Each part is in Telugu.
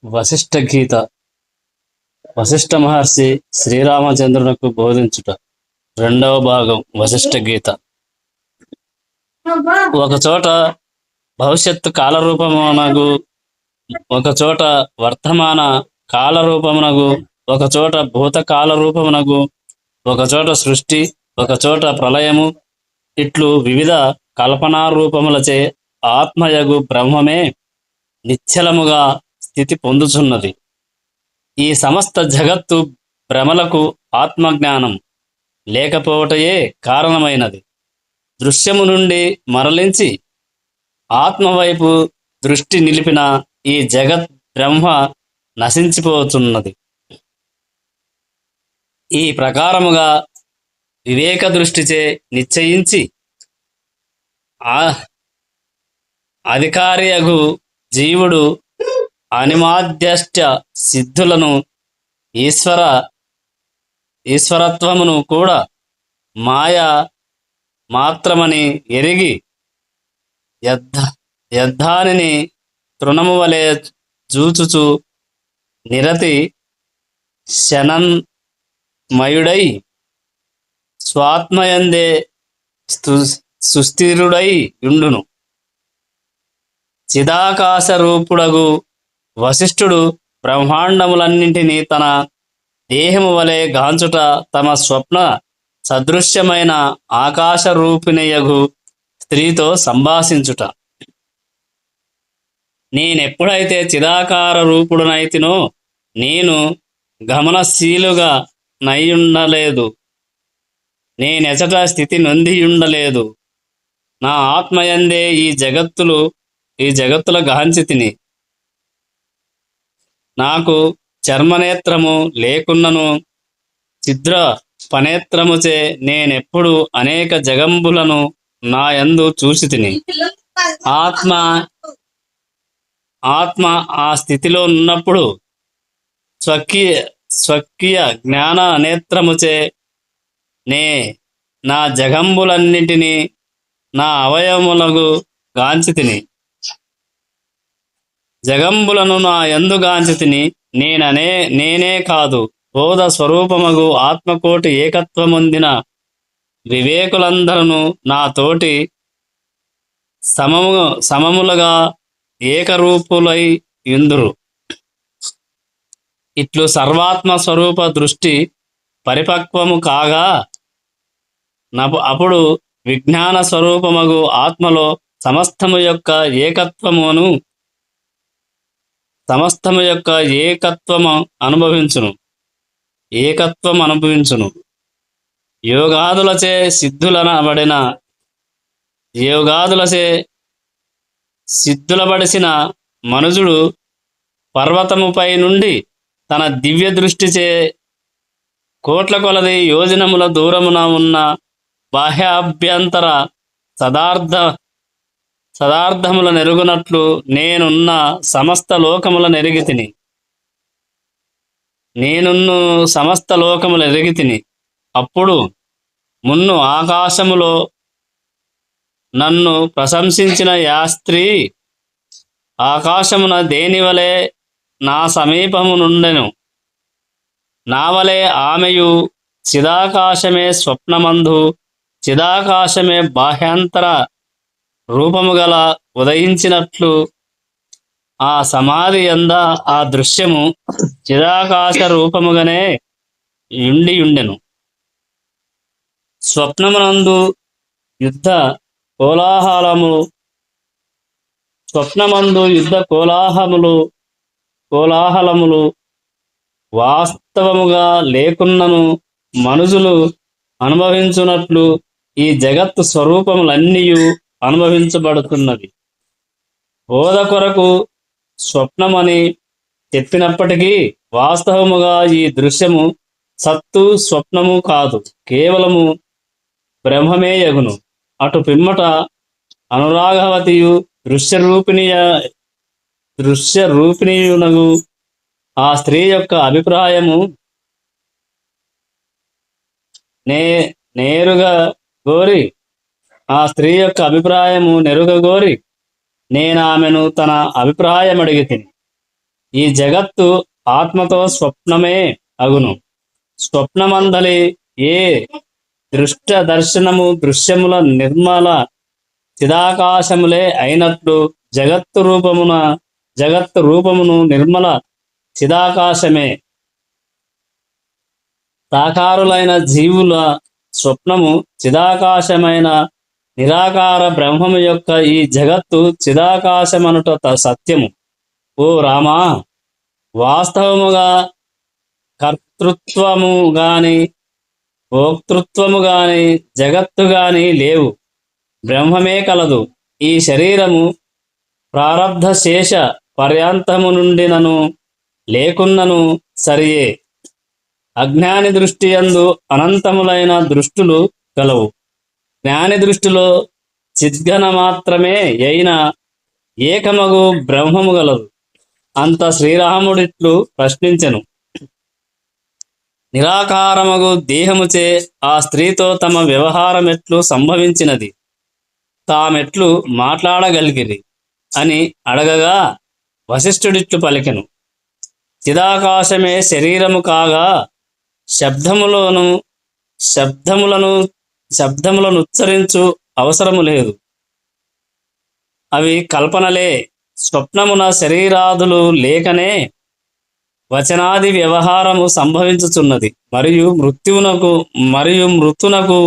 వశిష్ఠ గీత. వశిష్ఠ మహర్షి శ్రీరామచంద్రునకు బోధించుట. రెండవ భాగం. వశిష్ఠ గీత. ఒకచోట భవిష్యత్తు కాలరూపమునగు, ఒకచోట వర్తమాన కాలరూపమునగు, ఒకచోట భూతకాల రూపమునగు, ఒకచోట సృష్టి, ఒకచోట ప్రళయము, ఇట్లు వివిధ కల్పనారూపములచే ఆత్మయగు బ్రహ్మమే నిశ్చలముగా స్థితి పొందుచున్నది. ఈ సమస్త జగత్తు భ్రమలకు ఆత్మజ్ఞానం లేకపోవటయే కారణమైనది. దృశ్యము నుండి మరలించి ఆత్మవైపు దృష్టి నిలిపిన ఈ జగత్ బ్రహ్మ నశించిపోతున్నది. ఈ ప్రకారముగా వివేక దృష్టిచే నిశ్చయించి అధికారియగు జీవుడు అనిమాద్యష్ట సిద్ధులను ఈశ్వరత్వమును కూడా మాయా మాత్రమని ఎరిగి యద్ధానిని తృణము వలె జూచుచు నిరతి శనన్మయుడై స్వాత్మయందే సుస్థిరుడై యుండును. చిదాకాశ రూపుడగు వశిష్ఠుడు బ్రహ్మాండములన్నింటినీ తన దేహము వలె గాంచుట, తమ స్వప్న సదృశ్యమైన ఆకాశ రూపిణయగు స్త్రీతో సంభాషించుట. నేనెప్పుడైతే చిదాకార రూపుడునైతినో నేను గమనశీలుగా నయ్యుండలేదు, నేనెచట స్థితి నొందియుండలేదు. నా ఆత్మయందే ఈ జగత్తుల గాంచి తిని. నాకు చర్మనేత్రము లేకున్నను ఛిద్ర పనేత్రముచే నేనెప్పుడు అనేక జగంబులను నా యందు చూసి తిని. ఆత్మ ఆ స్థితిలో ఉన్నప్పుడు స్వకీయ జ్ఞాన నేత్రముచే నా జగంబులన్నింటినీ నా అవయవములకు గాంచి తిని. జగంబులను నా యందు గాంచి తిని. నేనే కాదు, బోధ స్వరూపమగు ఆత్మకోటి ఏకత్వమొందిన వివేకులందరూ నా తోటి సమములుగా ఏకరూపులై యుందురు. ఇట్లు సర్వాత్మ స్వరూప దృష్టి పరిపక్వము కాగా అప్పుడు విజ్ఞాన స్వరూపమగు ఆత్మలో సమస్తము యొక్క ఏకత్వము అనుభవించును. యోగాదులచే సిద్ధులబడిసిన మనుజుడు పర్వతముపై నుండి తన దివ్య దృష్టిచే కోట్ల కొలది యోజనముల దూరమున ఉన్న బాహ్యాభ్యంతర సదార్థముల నెరుగునట్లు నేనున్న సమస్త లోకముల నెరిగి తిని. అప్పుడు మున్ను ఆకాశములో నన్ను ప్రశంసించిన యా స్త్రీ ఆకాశమున దేనివలే నా సమీపము నుండెను, నావలే ఆమెయు చిదాకాశమే స్వప్నమందు, చిదాకాశమే బాహ్యాంతర రూపము గల ఉదయించినట్లు ఆ సమాధి యంద ఆ దృశ్యము చిదాకాశ రూపముగానే యుండెను. స్వప్నమునందు యుద్ధ కోలాహలములు వాస్తవముగా లేకున్నను మనుషులు అనుభవించున్నట్లు ఈ జగత్తు స్వరూపములన్నీయు అనుభవించబడుతున్నది. బోధ కొరకు స్వప్నమని చెప్పినప్పటికీ వాస్తవముగా ఈ దృశ్యము సత్తు స్వప్నము కాదు, కేవలము బ్రహ్మమే యగును. అటు పిమ్మట అనురాగవతియు దృశ్యరూపిణియునగు ఆ స్త్రీ యొక్క అభిప్రాయము నెరుగగోరి నేనామెను తన అభిప్రాయమడిగి తిని. ఈ జగత్తు ఆత్మతో స్వప్నమే అగును. స్వప్నమందలి ఏ దృష్ట దర్శనము దృశ్యముల నిర్మల చిదాకాశములే అయినట్లు జగత్తు రూపమును నిర్మల చిదాకాశమే. సాకారులైన జీవుల స్వప్నము చిదాకాశమైన నిరాకార బ్రహ్మము యొక్క ఈ జగత్తు చిదాకాశమనుట సత్యము. ఓ రామా, వాస్తవముగా కర్తృత్వము గాని భోక్తృత్వము గాని జగత్తు గాని లేవు, బ్రహ్మమే కలదు. ఈ శరీరము ప్రారబ్ధ శేష పర్యాంతము నుండినను లేకున్నను సరియే. అజ్ఞాని దృష్టి యందు అనంతములైన దృష్టులు గలవు. జ్ఞాని దృష్టిలో చిద్ఘన మాత్రమే అయిన ఏకమగు బ్రహ్మము గలదు. అంత శ్రీరాముడిట్లు ప్రశ్నించెను. నిరాకారమగు దేహముచే ఆ స్త్రీతో తమ వ్యవహారమెట్లు సంభవించినది, తామెట్లు మాట్లాడగలిగిరి అని అడగగా వశిష్ఠుడిట్లు పలికెను. చిదాకాశమే శరీరము కాగా శబ్దములను ఉచ్చరించు అవసరము లేదు. అవి కల్పనలే. స్వప్నమున శరీరాదులు లేకనే వచనాది వ్యవహారము సంభవించుచున్నది. మరియు మృతునకు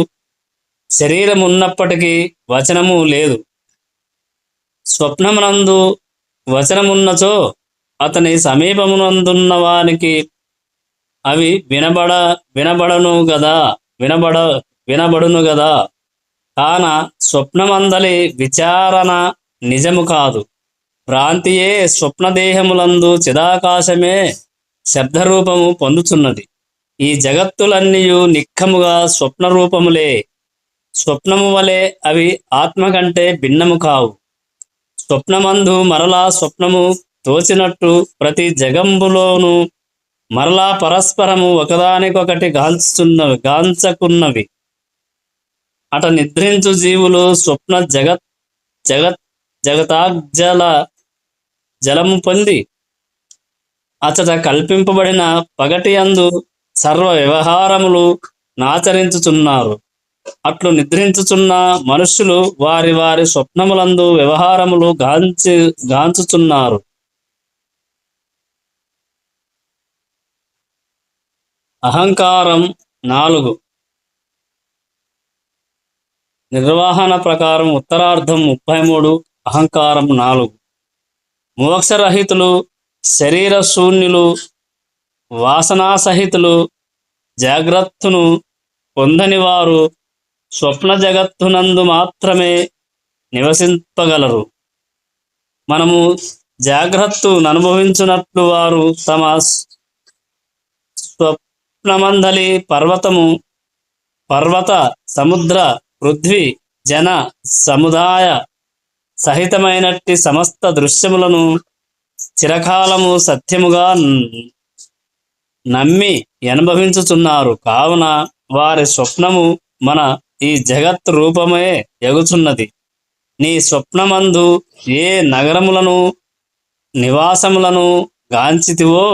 శరీరం ఉన్నప్పటికీ వచనము లేదు. స్వప్నమునందు వచనమున్నచో అతని సమీపమునందున్న వానికి అవి వినబడును గదా. కాన స్వప్నమందలి విచారణ నిజము కాదు. భ్రాంతియే. స్వప్నదేహములందు చిదాకాశమే శబ్దరూపము పొందుచున్నది. ఈ జగత్తులన్నీయు నిక్కముగా స్వప్నరూపములే. స్వప్నము వలె అవి ఆత్మ కంటే భిన్నము కావు. స్వప్నమందు మరలా స్వప్నము తోచినట్టు ప్రతి జగంబులోనూ మరలా పరస్పరము ఒకదానికొకటి గాంచకున్నవి. అట నిద్రించు జీవులు స్వప్న జగతాగ్జల జలము పొంది అచట కల్పింపబడిన పగటి యందు సర్వ వ్యవహారములు నాచరించుచున్నారు. అట్లు నిద్రించుచున్న మనుష్యులు వారి వారి స్వప్నములందు వ్యవహారములు గాంచుచున్నారు. అహంకారం 4. నిర్వహణ ప్రకారం ఉత్తరార్ధం 33. అహంకారం 4. మోక్షరహితులు, శరీర శూన్యులు, వాసనాసహితులు, జాగ్రత్తను పొందని వారు స్వప్న జగత్తునందు మాత్రమే నివసింపగలరు. మనము జాగ్రత్తను అనుభవించున్నట్లు వారు తమ స్వప్నమందలి పర్వత సముద్ర పృథ్వీ జన సముదాయ సహితమైనట్టి సమస్త దృశ్యములను చిరకాలము సత్యముగా నమ్మి అనుభవించుచున్నారు. కావున వారి స్వప్నము మన ఈ జగత్ రూపమే ఎగుచున్నది. నీ స్వప్నమందు ఏ నగరములను నివాసములను గాంచితివో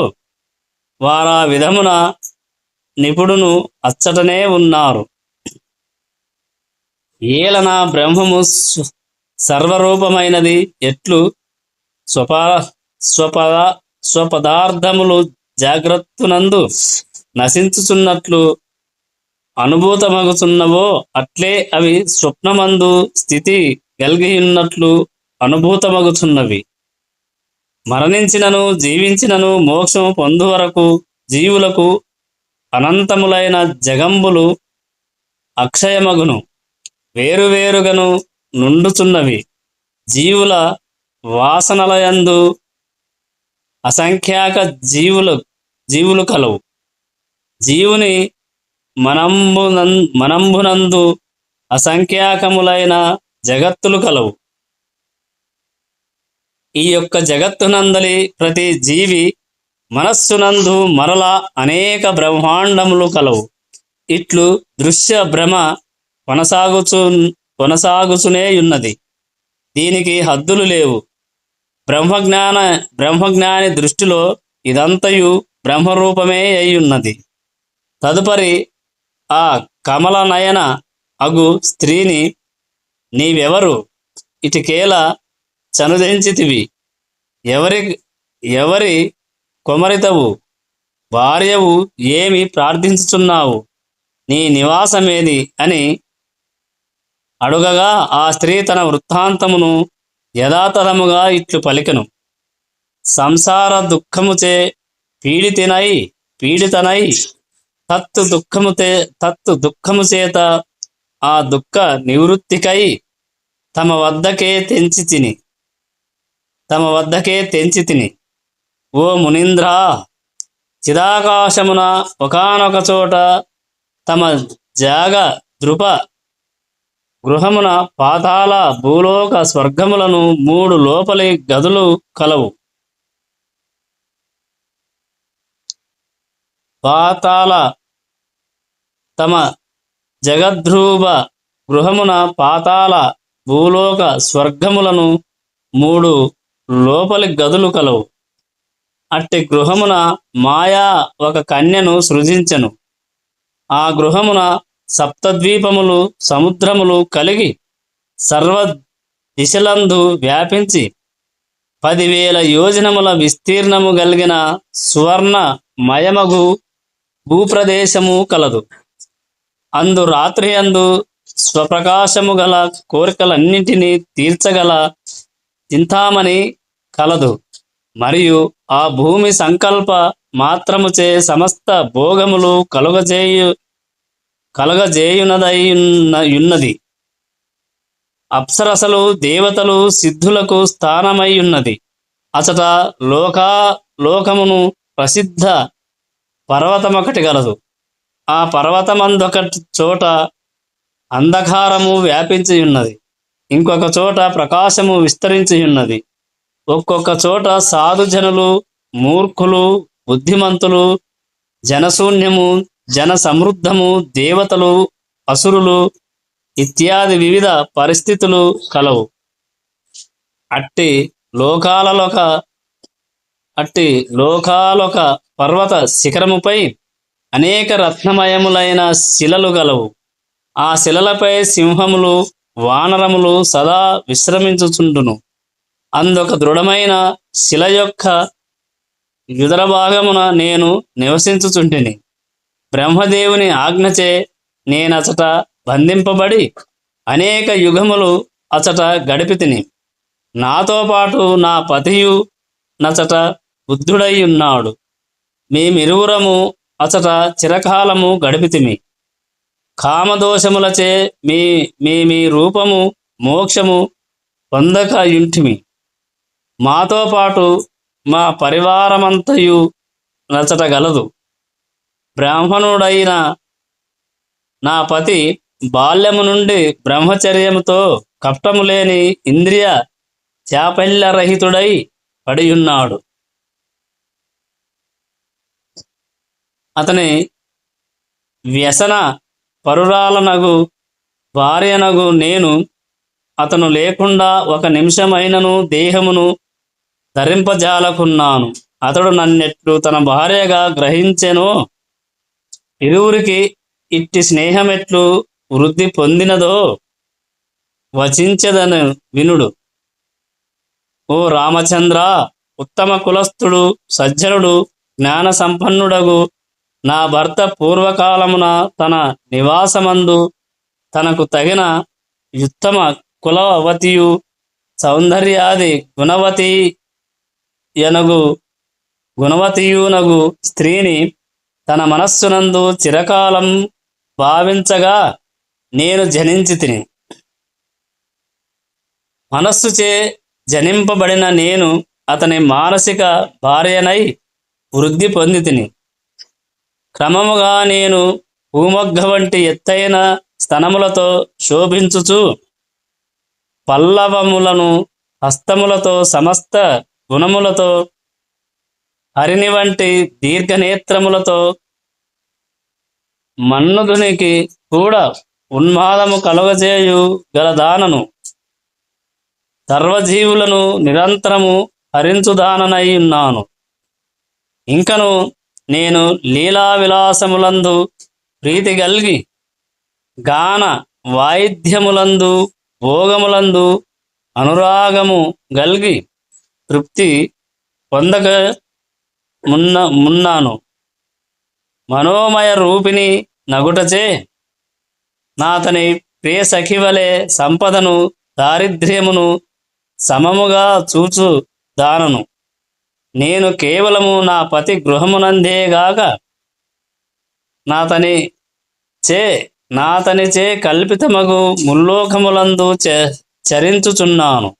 వారా విధమున నిపుణును అచ్చటనే ఉన్నారు. ఏలన బ్రహ్మము సర్వరూపమైనది ఎట్లు స్వపదార్థములు జాగ్రత్తనందు నశించుచున్నట్లు అనుభూతమగుచున్నవో అట్లే అవి స్వప్నమందు స్థితి కలిగియున్నట్లు అనుభూతమగుచున్నవి. మరణించినను జీవించినను మోక్షము పొందు వరకు జీవులకు అనంతములైన జగంబులు అక్షయమగును, వేరువేరుగను నుండుచున్నవి. జీవుల వాసనలయందు అసంఖ్యాక జీవులు కలవు. జీవుని మనంబునందు అసంఖ్యాకములైన జగత్తులు కలవు. ఈ యొక్క జగత్తునందలి ప్రతి జీవి మనస్సునందు మరలా అనేక బ్రహ్మాండములు కలవు. ఇట్లు దృశ్య భ్రమ కొనసాగుచునేయున్నది. దీనికి హద్దులు లేవు. బ్రహ్మజ్ఞాన బ్రహ్మజ్ఞాని దృష్టిలో ఇదంతయు బ్రహ్మరూపమే అయ్యున్నది. తదుపరి ఆ కమల నయన అగు స్త్రీని, నీవెవరు, ఇటికేలా చనుదెంచితివి, ఎవరి ఎవరి కొమరితవు, భార్యవు, ఏమి ప్రార్థించుచున్నావు, నీ నివాసమేది అని అడుగగా ఆ స్త్రీ తన వృత్తాంతమును యథాతథముగా ఇట్లు పలికెను. సంసార దుఃఖముచే పీడితనై తత్తు దుఃఖము చేత ఆ దుఃఖ నివృత్తికై తమ వద్దకే తెంచి తిని. ఓ మునీంద్రా, చిదాకాశమున ఒకానొక చోట తమ జాగ ద్రుప గృహమున పాతాళ భూలోక స్వర్గములను 3 లోపలి గదులు కలవు. తమ జగద్రూప గృహమున పాతాళ భూలోక స్వర్గములను 3 లోపలి గదులు కలవు. అట్టి గృహమున మాయా ఒక కన్యను సృజించెను. ఆ గృహమున సప్తద్వీపములు సముద్రములు కలిగి సర్వ దిశలందు వ్యాపించి 10,000 యోజనముల విస్తీర్ణము కలిగిన సువర్ణ మయమగు భూప్రదేశము కలదు. అందు రాత్రి అందు స్వప్రకాశము గల కోరికలన్నింటినీ తీర్చగల చింతామణి కలదు. మరియు ఆ భూమి సంకల్ప మాత్రముచే సమస్త భోగములు కలుగజేయున్నది. అప్సరసలు దేవతలు సిద్ధులకు స్థానమై ఉన్నది. అచట లోకమును ప్రసిద్ధ పర్వతమొకటి గలదు. ఆ పర్వతమందొక చోట అంధకారము వ్యాపించి ఉన్నది, ఇంకొక చోట ప్రకాశము విస్తరించి ఉన్నది. ఒక్కొక్క చోట సాధుజనులు, మూర్ఖులు, బుద్ధిమంతులు, జనశూన్యము, జన సమృద్ధము, దేవతలు, అసురులు ఇత్యాది వివిధ పరిస్థితులు కలవు. అట్టి లోకాలొక పర్వత శిఖరముపై అనేక రత్నమయములైన శిలలు గలవు. ఆ శిలలపై సింహములు, వానరములు సదా విశ్రమించుచుండును. అందొక దృఢమైన శిల యొక్క యుదర భాగమున నేను నివసించుచుంటిని. బ్రహ్మదేవుని ఆజ్ఞచే నేనచట బంధింపబడి అనేక యుగములు అచట గడిపితిని. నాతో పాటు నా పతియు నచట బుద్ధుడై ఉన్నాడు. మేమిరువురము అచట చిరకాలము గడిపితిమి. కామదోషములచే మీ రూపము మోక్షము పొందక యుంటిమి. మాతో పాటు మా పరివారమంతయు నచట గలదు. బ్రాహ్మణుడైన నా పతి బాల్యము నుండి బ్రహ్మచర్యముతో కపటము లేని ఇంద్రియ చాపల్యరహితుడై పడియున్నాడు. అతని వ్యసన పరురాలనగు భార్యనగు నేను అతను లేకుండా ఒక నిమిషమైనను దేహమును ధరింపజాలకున్నాను. అతడు నన్నెట్లు తన భార్యగా గ్రహించెనో, ఇరువురికి ఇట్టి స్నేహమెట్లు వృద్ధి పొందినదో వచించెదను వినుడు. ఓ రామచంద్ర, ఉత్తమ కులస్థుడు, సజ్జనుడు, జ్ఞాన సంపన్నుడగు నా భర్త పూర్వకాలమున తన నివాసమందు తనకు తగిన ఉత్తమ కులవతియు సౌందర్యాది గుణవతియునగు స్త్రీని తన మనస్సునందు చిరకాలం భావించగా నేను జనించితిని. మనస్సుచే జనింపబడిన నేను అతని మానసిక భార్యనై వృద్ధి పొందితిని. క్రమముగా నేను భూమొగ్గ వంటి ఎత్తైన స్తనములతో శోభించుచు, పల్లవములను హస్తములతో, సమస్త గుణములతో, హరిణి వంటి దీర్ఘనేత్రములతో, మన్మధునికి కూడా ఉన్మాదము కలుగజేయు గలదానను, సర్వజీవులను నిరంతరము హరించుదాననై ఉన్నాను. ఇంకను నేను లీలా విలాసములందు ప్రీతి గల్గి గాన వాయిద్యములందు భోగములందు అనురాగము గల్గి తృప్తి పొందక మున్నాను. మనోమయ రూపిణి నగుటచే నాతని ప్రియ సఖివలే సంపదను దారిద్ర్యమును సమముగా చూచు దానను. నేను కేవలము నా పతి గృహమునందేగాక నాతనిచే కల్పితమగు ముల్లోకములందు చరించుచున్నాను.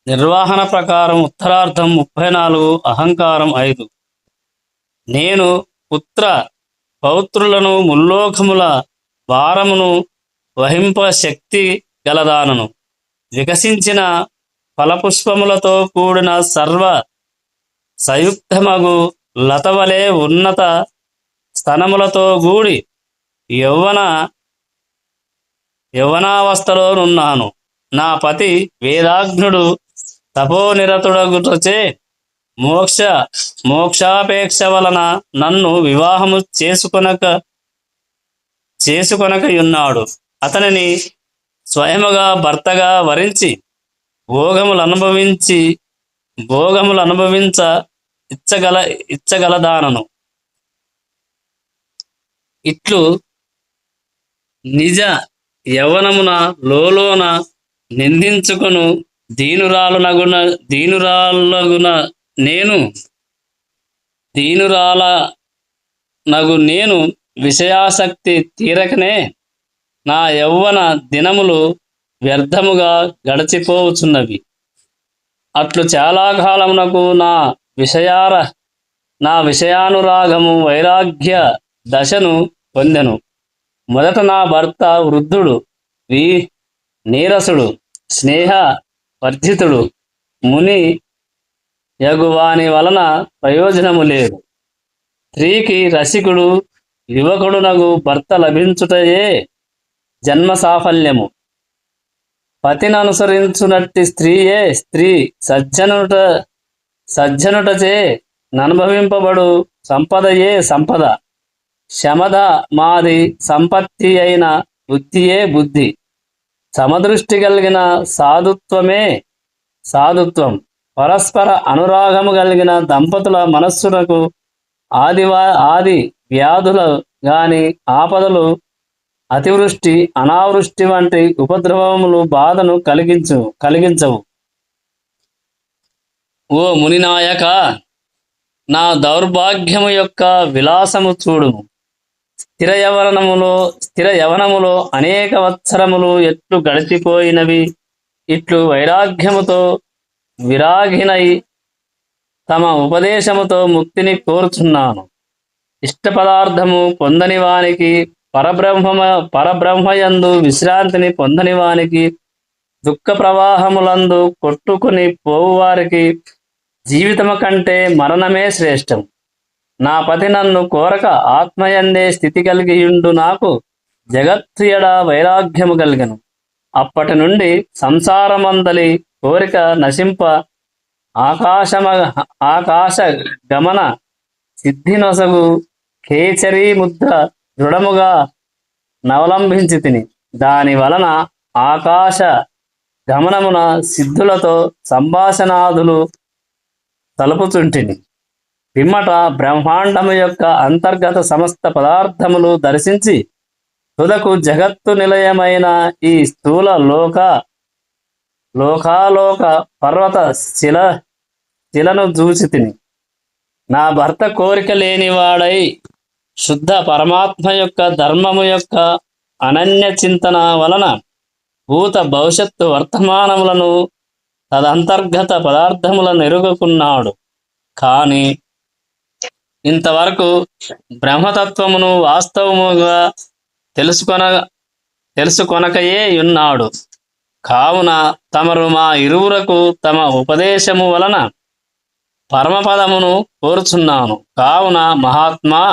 నిర్వహణ ప్రకారం ఉత్తరార్థం 34 అహంకారం 5. నేను పుత్ర పౌత్రులను ముల్లోకముల భారమును వహింప శక్తి గలదానను. వికసించిన ఫలపుష్పములతో కూడిన సర్వ సయుక్తమగు లతవలే ఉన్నత స్తనములతో గూడి యవ్వనావస్థలోనున్నాను. నా పతి వేదాగ్నుడు తపోనిరతుడగుటచే మోక్షాపేక్ష వలన నన్ను వివాహము చేసుకొనకయున్నాడు. అతనిని స్వయముగా భర్తగా వరించి భోగములు అనుభవించ ఇచ్చగలదానను. ఇట్లు నిజ యవ్వనమున లోన నిందించుకొను దీనురాలనగు నేను విషయాసక్తి తీరకనే నా యౌవన దినములు వ్యర్థముగా గడిచిపోవచ్చున్నవి. అట్లు చాలా కాలమునకు నా విషయానురాగము వైరాగ్య దశను పొందెను. మొదట నా భర్త వృద్ధుడు, నీరసుడు, స్నేహ వర్జితుడు, ముని యగువాని వలన ప్రయోజనము లేదు. స్త్రీకి రసికుడు యువకుడునగు భర్త లభించుటయే జన్మ సాఫల్యము. పతిననుసరించునట్టి స్త్రీయే స్త్రీ. సజ్జనుటచే ననుభవింపబడు సంపదయే సంపద. శమద మాది సంపత్తి అయిన బుద్ధియే బుద్ధి. సమదృష్టి కలిగిన సాధుత్వమే సాధుత్వం. పరస్పర అనురాగము కలిగిన దంపతుల మనస్సునకు ఆది వ్యాధులు గాని ఆపదలు, అతివృష్టి అనావృష్టి వంటి ఉపద్రవములు బాధను కలిగించవు. ఓ మునినాయక, నా దౌర్భాగ్యము యొక్క విలాసము చూడుము. స్థిర యవనములో అనేక వత్సరములు ఎట్లు గడిచిపోయినవి. ఇట్లు వైరాగ్యముతో విరాగినై తమ ఉపదేశముతో ముక్తిని కోరుచున్నాను. ఇష్ట పదార్థము పొందని వానికి, పరబ్రహ్మయందు విశ్రాంతిని పొందని వానికి, దుఃఖ ప్రవాహములందు కొట్టుకుని పోవువారికి జీవితము కంటే మరణమే శ్రేష్టం. నా పతి నన్ను కోరక ఆత్మయందే స్థితి కలిగియుండు నాకు జగత్తుయడ వైరాగ్యము కలిగను. అప్పటి నుండి సంసారమందలి కోరిక నశింప ఆకాశ గమన సిద్ధి నొసగు కేచరీ ముద్ర దృఢముగా నవలంబించి తిని. దాని వలన ఆకాశ గమనమున సిద్ధులతో సంభాషణాదులు తలుపుచుంటిని. పిమ్మట బ్రహ్మాండము యొక్క అంతర్గత సమస్త పదార్థములు దర్శించి తుదకు జగత్తు నిలయమైన ఈ స్థూల లోకాలోక పర్వత శిలను చూచి తిని. నా భర్త కోరిక లేనివాడై శుద్ధ పరమాత్మ యొక్క ధర్మము యొక్క అనన్య చింతన వలన భూత భవిష్యత్తు వర్తమానములను తదంతర్గత పదార్థములను ఎరుగుకున్నాడు. కానీ ఇంతవరకు బ్రహ్మతత్వమును వాస్తవముగా తెలుసుకొనకయే ఉన్నాడు. కావున తమరు మా ఇరువురకు తమ ఉపదేశము వలన పరమపదమును కోరుచున్నాను. కావున మహాత్మా,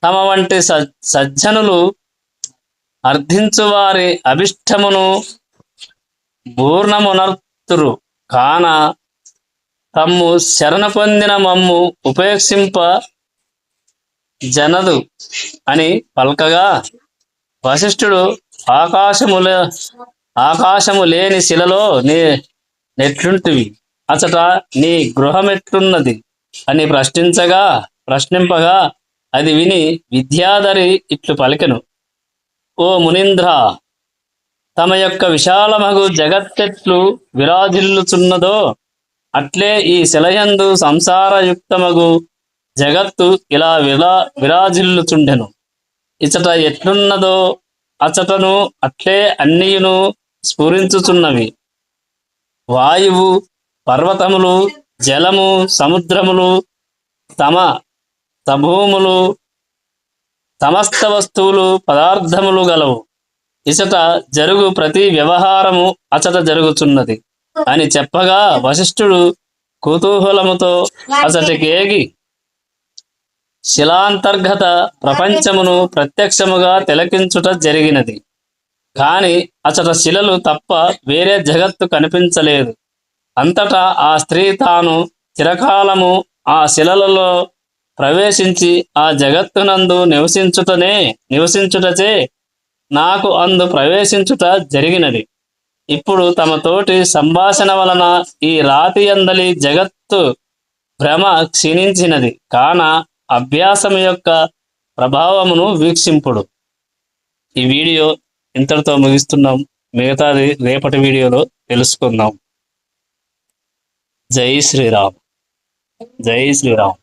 తమ వంటి సజ్జనులు అర్థించువారి అభిష్టమును పూర్ణమునర్తురు. కాన తమ్ము శరణ పొందిన మమ్ము ఉపేక్షింప జనదు అని పలకగా, వశిష్ఠుడు ఆకాశము లేని శిలలో నెట్లుంటివి, అచట నీ గృహమెట్లున్నది అని ప్రశ్నింపగా అది విని విద్యాధరి ఇట్లు పలికెను. ఓ మునీంద్ర, తమ యొక్క విశాలమగు జగత్తెట్లు విరాజిల్లుచున్నదో అట్లే ఈ శిలయందు సంసారయుక్తమగు జగత్తు ఇలా విరాజిల్లుచుండెను. ఇచట ఎట్లున్నదో అచటను అట్లే అన్నియును స్ఫురించుచున్నవి. వాయువు, పర్వతములు, జలము, సముద్రములు, భూములు, సమస్త వస్తువులు, పదార్థములు గలవు. ఇచట జరుగు ప్రతి వ్యవహారము అచట జరుగుచున్నది అని చెప్పగా, వశిష్ఠుడు కుతూహలముతో అచటికేగి శిలాంతర్గత ప్రపంచమును ప్రత్యక్షముగా తిలకించుట జరిగినది. కాని అచట శిలలు తప్ప వేరే జగత్తు కనిపించలేదు. అంతటా ఆ స్త్రీ తాను చిరకాలము ఆ శిలలలో ప్రవేశించి ఆ జగత్తునందు నివసించుటచే నాకు అందు ప్రవేశించుట జరిగినది. ఇప్పుడు తమ తోటి సంభాషణ వలన ఈ రాతి అందలి జగత్తు భ్రమ క్షీణించినది. కాన అభ్యాసం యొక్క ప్రభావమును వీక్షింపుడు. ఈ వీడియో ఇంతటితో ముగిస్తున్నాం. మిగతాది రేపటి వీడియోలో తెలుసుకుందాం. జై శ్రీరామ్. జై శ్రీరామ్.